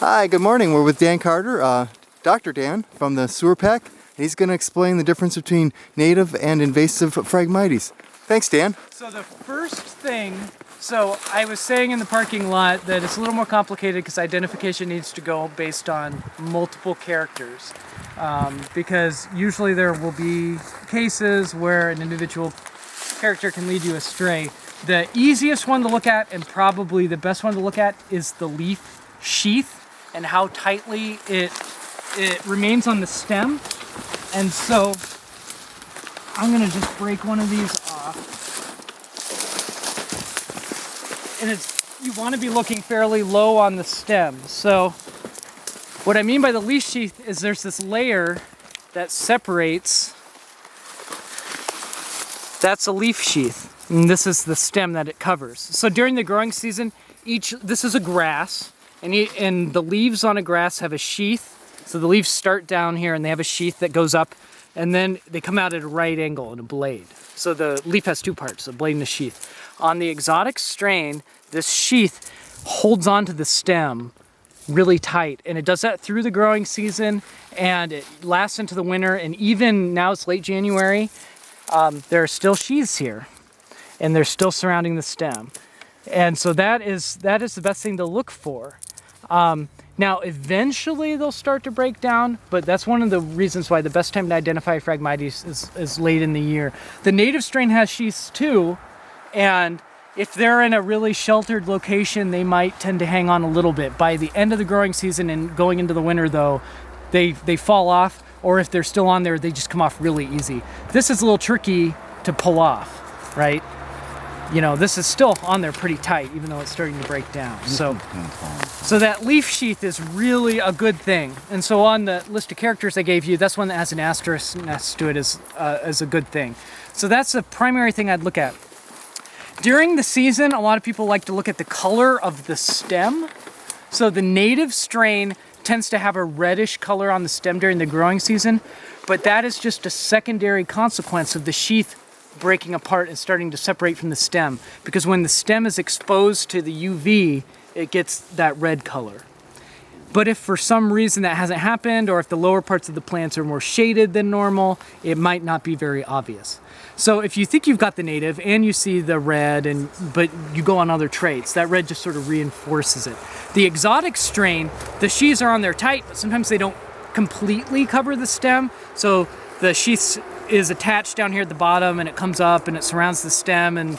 Hi, good morning. We're with Dan Carter, Dr. Dan from the Sewer Pack. He's going to explain the difference between native and invasive Phragmites. Thanks, Dan. So the first thing, I was saying in the parking lot that it's a little more complicated because identification needs to go based on multiple characters. Because usually there will be cases where an individual character can lead you astray. The easiest one to look at, and probably the best one to look at, is the leaf sheath and how tightly it remains on the stem. And so I'm gonna just break one of these off. And you want to be looking fairly low on the stem. So what I mean by the leaf sheath is there's this layer that separates. That's a leaf sheath. And this is the stem that it covers. So during the growing season, this is a grass, and the leaves on a grass have a sheath. So the leaves start down here and they have a sheath that goes up, and then they come out at a right angle in a blade. So the leaf has two parts, a blade and a sheath. On the exotic strain, this sheath holds onto the stem really tight, and it does that through the growing season, and it lasts into the winter, and even now it's late January, there are still sheaths here, and they're still surrounding the stem. And so that is the best thing to look for. Now, eventually they'll start to break down, but that's one of the reasons why the best time to identify Phragmites is late in the year. The native strain has sheaths too, and if they're in a really sheltered location, they might tend to hang on a little bit. By the end of the growing season and going into the winter though, they fall off, or if they're still on there, they just come off really easy. This is a little tricky to pull off, right? You know, this is still on there pretty tight, even though it's starting to break down. So that leaf sheath is really a good thing. And so on the list of characters I gave you, that's one that has an asterisk next to it as a good thing. So that's the primary thing I'd look at. During the season, a lot of people like to look at the color of the stem. So the native strain tends to have a reddish color on the stem during the growing season, but that is just a secondary consequence of the sheath breaking apart and starting to separate from the stem, because when the stem is exposed to the UV, it gets that red color. But if for some reason that hasn't happened, or if the lower parts of the plants are more shaded than normal, it might not be very obvious. So if you think you've got the native and you see the red, but you go on other traits, that red just sort of reinforces it. The exotic strain, the sheaths are on there tight, but sometimes they don't completely cover the stem. So the sheath is attached down here at the bottom, and it comes up and it surrounds the stem, and